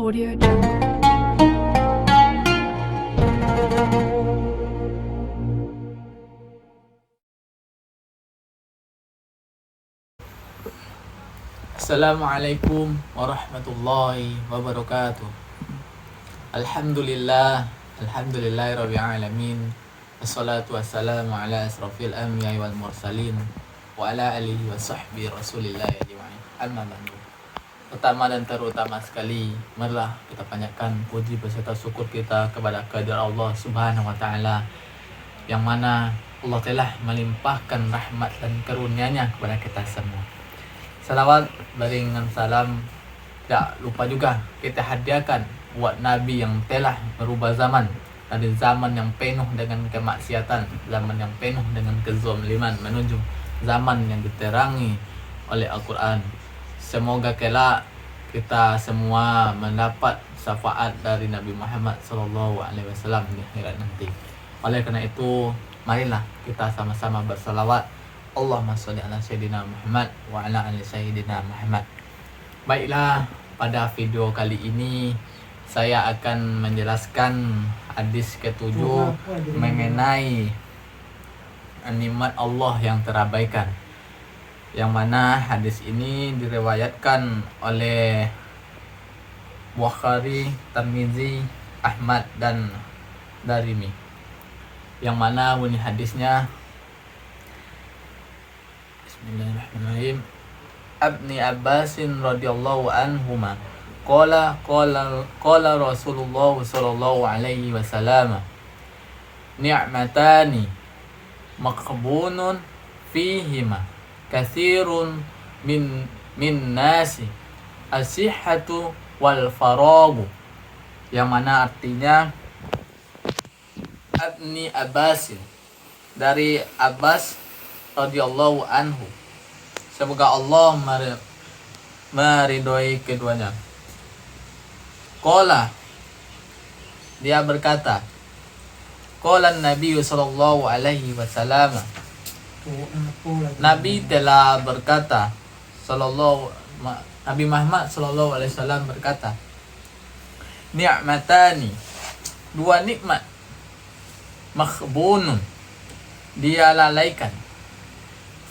Audio Jungle. Assalamualaikum warahmatullahi wabarakatuh. Alhamdulillahirabbil alamin. Wassalatu wassalamu ala asrofil anbiya'i wal mursalin wa ala alihi wa sahbihi rasulillah ajma'in. Amma ba'du. Pertama dan terutama sekali, marilah kita panjatkan puji beserta syukur kita kepada kehadirat Allah Subhanahu wa taala, yang mana Allah telah melimpahkan rahmat dan karunia-Nya kepada kita semua. Salawat baringan salam tak lupa juga kita hadiahkan buat Nabi yang telah merubah zaman dari zaman yang penuh dengan kemaksiatan, zaman yang penuh dengan kezaliman menuju zaman yang diterangi oleh Al-Quran. Semoga kelak kita semua mendapat syafaat dari Nabi Muhammad SAW di akhirat nanti. Oleh karena itu, marilah kita sama-sama bersalawat. Allahumma sholli ala sayyidina Muhammad wa ala ali sayyidina Muhammad. Baiklah, pada video kali ini saya akan menjelaskan hadis ketujuh mengenai nikmat Allah yang terabaikan, yang mana hadis ini diriwayatkan oleh Bukhari, Tirmizi, Ahmad dan Darimi, yang mana bunyi hadisnya Bismillahirrahmanirrahim. Ibni Abbasin radhiyallahu anhuma qala Rasulullah sallallahu alaihi wasallam, ni'matani maqbunun fihima katsirun min nasi as-sihhatu wal faragu, yang mana artinya Ibni Abbasin, dari Abbas radhiyallahu anhu, semoga Allah meridhoi keduanya. Qala, dia berkata, qala Nabi sallallahu alaihi wasallam, Nabi telah berkata, Nabi Muhammad sallallahu alaihi wasallam berkata, ni'matani, dua nikmat, makhbunun, dia lalaikan,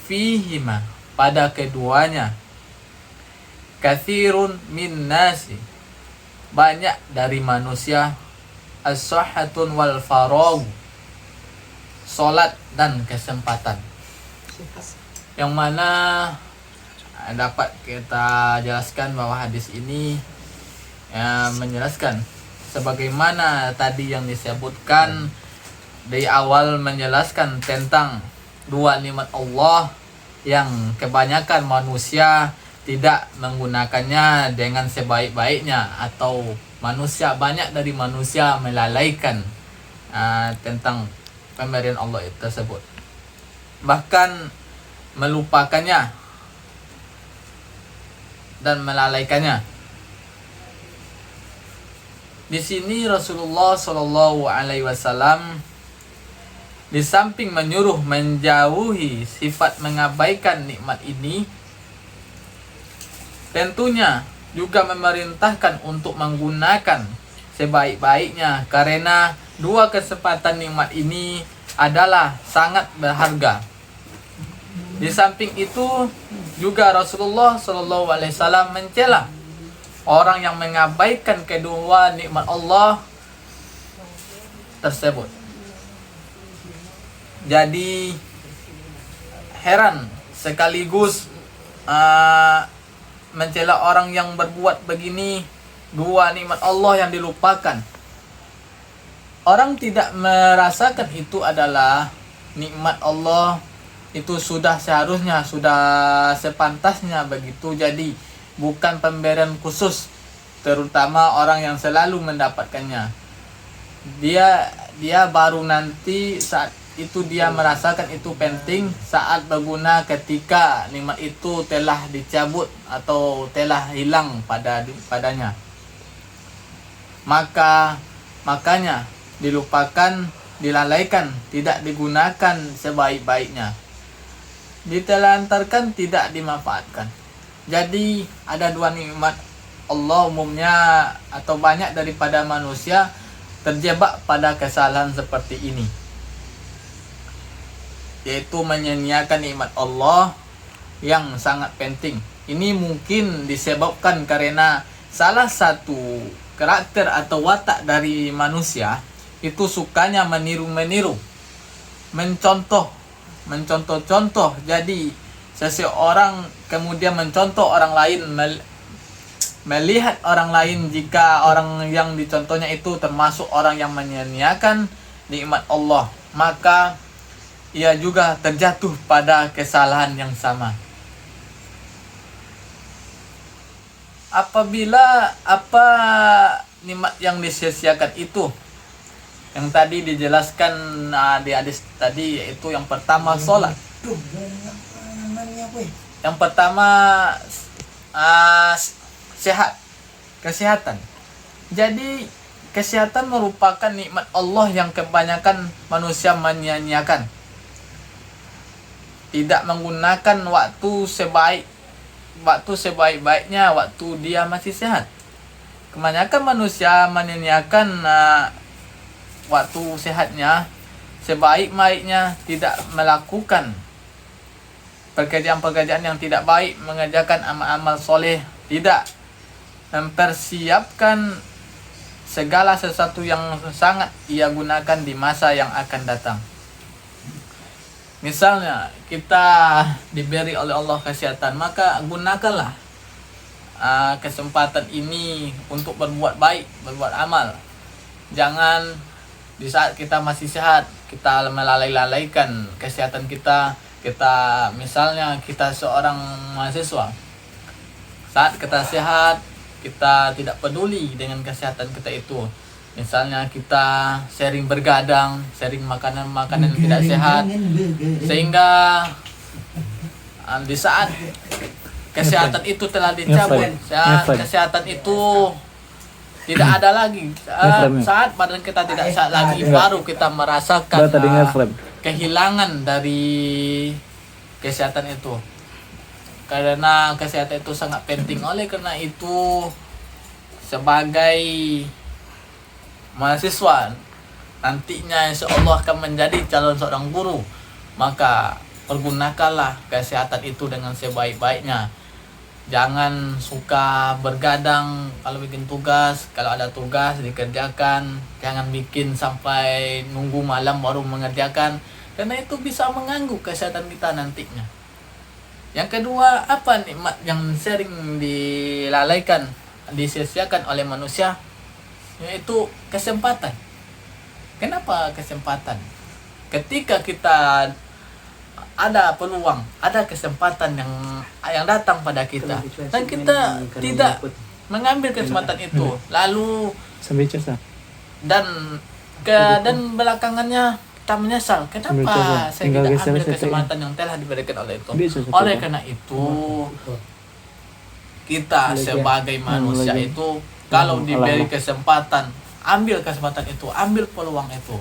fihima, pada keduanya, katsirun min nasi, banyak dari manusia, as-sahhatun wal faragh, salat dan kesempatan. Yang mana dapat kita jelaskan bahwa hadis ini menjelaskan sebagaimana tadi yang disebutkan di awal, menjelaskan tentang dua nikmat Allah yang kebanyakan manusia tidak menggunakannya dengan sebaik-baiknya, atau banyak dari manusia melalaikan tentang pemberian Allah tersebut, bahkan melupakannya dan melalaikannya. Di sini Rasulullah Shallallahu Alaihi Wasallam di samping menyuruh menjauhi sifat mengabaikan nikmat ini, tentunya juga memerintahkan untuk menggunakan sebaik-baiknya, karena dua kesempatan nikmat ini adalah sangat berharga. Di samping itu juga Rasulullah SAW mencela orang yang mengabaikan kedua nikmat Allah tersebut. Jadi heran sekaligus mencela orang yang berbuat begini, dua nikmat Allah yang dilupakan. Orang tidak merasakan itu adalah nikmat Allah, itu sudah seharusnya, sudah sepantasnya begitu. Jadi bukan pemberian khusus, terutama orang yang selalu mendapatkannya. Dia baru nanti saat itu dia merasakan itu penting saat berguna, ketika nikmat itu telah dicabut atau telah hilang padanya. Makanya dilupakan, dilalaikan, tidak digunakan sebaik-baiknya, ditelantarkan, tidak dimanfaatkan. Jadi ada dua nikmat Allah umumnya atau banyak daripada manusia terjebak pada kesalahan seperti ini, yaitu menyia-nyiakan nikmat Allah yang sangat penting. Ini mungkin disebabkan karena salah satu karakter atau watak dari manusia itu sukanya meniru-meniru, mencontoh-contoh. Jadi seseorang kemudian mencontoh orang lain, melihat orang lain jika orang yang dicontohnya itu termasuk orang yang menyia-nyiakan nikmat Allah, maka ia juga terjatuh pada kesalahan yang sama. Apabila apa nikmat yang disia-siakan itu, yang tadi dijelaskan di hadis tadi, yaitu yang pertama sholat, yang pertama kesehatan. Jadi kesehatan merupakan nikmat Allah yang kebanyakan manusia menyia-nyiakan, tidak menggunakan waktu sebaik-baiknya waktu dia masih sehat. Kebanyakan manusia menyia-nyiakan waktu sehatnya, sebaik-baiknya tidak melakukan pekerjaan-pekerjaan yang tidak baik, mengerjakan amal-amal soleh, tidak mempersiapkan segala sesuatu yang sangat ia gunakan di masa yang akan datang. Misalnya kita diberi oleh Allah kesehatan, maka gunakanlah kesempatan ini untuk berbuat baik, berbuat amal. Jangan di saat kita masih sehat kita melalaikan kesehatan kita. Misalnya kita seorang mahasiswa, saat kita sehat kita tidak peduli dengan kesehatan kita itu. Misalnya kita sering bergadang, sering makanan yang tidak sehat, sehingga di saat kesehatan itu telah dicabut, kesehatan itu tidak ada lagi, saat badan kita tidak sehat lagi, baru kita merasakan kehilangan dari kesehatan itu. Karena kesehatan itu sangat penting. Oleh karena itu, sebagai mahasiswa nantinya insya Allah akan menjadi calon seorang guru, maka pergunakanlah kesehatan itu dengan sebaik-baiknya. Jangan suka bergadang kalau bikin tugas. Kalau ada tugas dikerjakan, jangan bikin sampai nunggu malam baru mengerjakan, karena itu bisa mengganggu kesehatan kita nantinya. Yang kedua, apa nikmat yang sering dilalaikan, disia-siakan oleh manusia, yaitu kesempatan. Kenapa kesempatan? Ketika kita ada peluang, ada kesempatan yang datang pada kita, dan kita tidak mengambil kesempatan itu, lalu dan belakangannya kita menyesal, kenapa saya tidak ambil kesempatan yang telah diberikan oleh itu. Oleh karena itu, kita sebagai manusia itu kalau diberi kesempatan, ambil kesempatan itu, ambil peluang itu.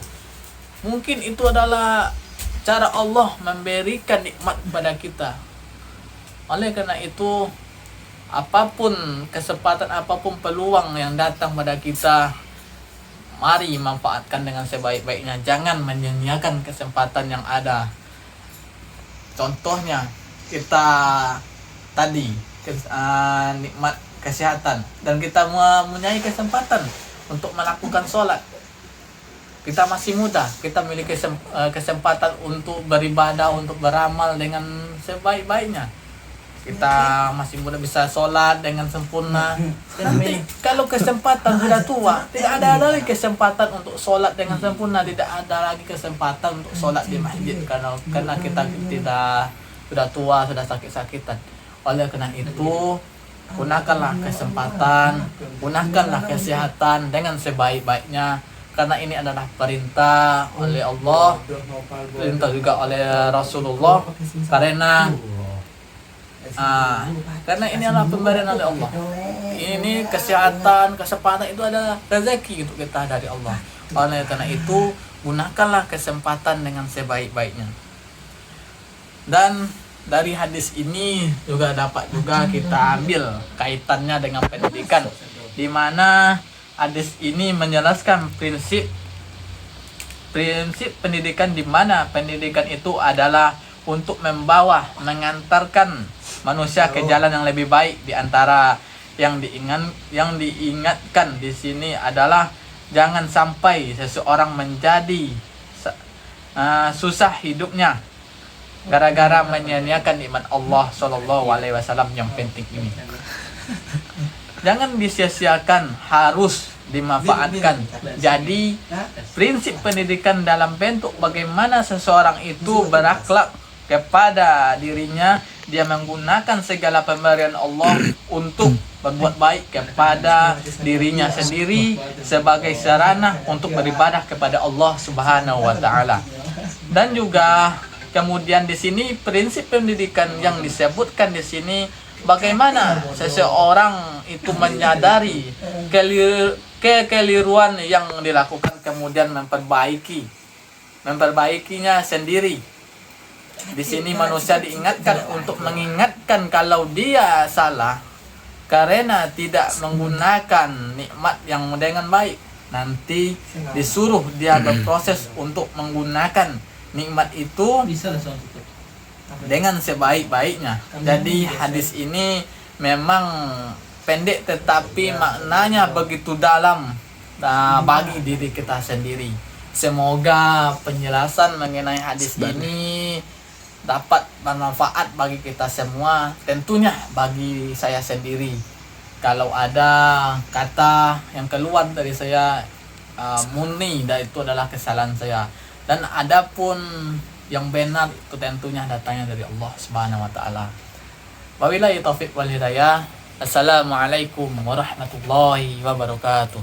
Mungkin itu adalah cara Allah memberikan nikmat kepada kita. Oleh karena itu, apapun kesempatan, apapun peluang yang datang pada kita, mari manfaatkan dengan sebaik-baiknya. Jangan menyia-nyiakan kesempatan yang ada. Contohnya kita tadi nikmat kesehatan, dan kita mempunyai kesempatan untuk melakukan sholat. Kita masih muda, kita memiliki kesempatan untuk beribadah, untuk beramal dengan sebaik-baiknya. Kita masih muda, bisa sholat dengan sempurna. Nanti kalau kesempatan sudah tua, tidak ada lagi kesempatan untuk sholat dengan sempurna, tidak ada lagi kesempatan untuk sholat di masjid, karena kita tidak sudah tua, sudah sakit-sakitan. Oleh karena itu, gunakanlah kesempatan, gunakanlah kesehatan dengan sebaik-baiknya, karena ini adalah perintah oleh Allah, perintah juga oleh Rasulullah, karena ini adalah pemberian oleh Allah. Ini kesehatan, kesempatan itu adalah rezeki untuk kita dari Allah. Oleh karena itu, gunakanlah kesempatan dengan sebaik-baiknya. Dan dari hadis ini juga dapat juga kita ambil kaitannya dengan pendidikan, di mana hadis ini menjelaskan prinsip pendidikan, di mana pendidikan itu adalah untuk mengantarkan manusia ke jalan yang lebih baik. Di antara yang diingatkan di sini adalah jangan sampai seseorang menjadi susah hidupnya gara-gara menyia-nyiakan nikmat Allah Shallallahu Alaihi Wasallam yang penting ini. Jangan disia-siakan, harus dimanfaatkan. Jadi prinsip pendidikan dalam bentuk bagaimana seseorang itu berakhlak kepada dirinya, dia menggunakan segala pemberian Allah untuk berbuat baik kepada dirinya sendiri sebagai sarana untuk beribadah kepada Allah Subhanahu wa taala. Dan juga kemudian di sini prinsip pendidikan yang disebutkan di sini bagaimana seseorang itu menyadari kekeliruan yang dilakukan, kemudian memperbaikinya sendiri. Di sini manusia diingatkan untuk mengingatkan kalau dia salah karena tidak menggunakan nikmat yang dengan baik. Nanti disuruh dia berproses untuk menggunakan nikmat itu dengan sebaik-baiknya. Jadi hadis ini memang pendek tetapi maknanya begitu dalam bagi diri kita sendiri. Semoga penjelasan mengenai hadis ini dapat bermanfaat bagi kita semua, tentunya bagi saya sendiri. Kalau ada kata yang keluar dari saya murni, dan itu adalah kesalahan saya. Dan adapun yang benar itu tentunya datangnya dari Allah Subhanahu wa taala. Wabillahi taufiq wal hidayah. Assalamualaikum warahmatullahi wabarakatuh.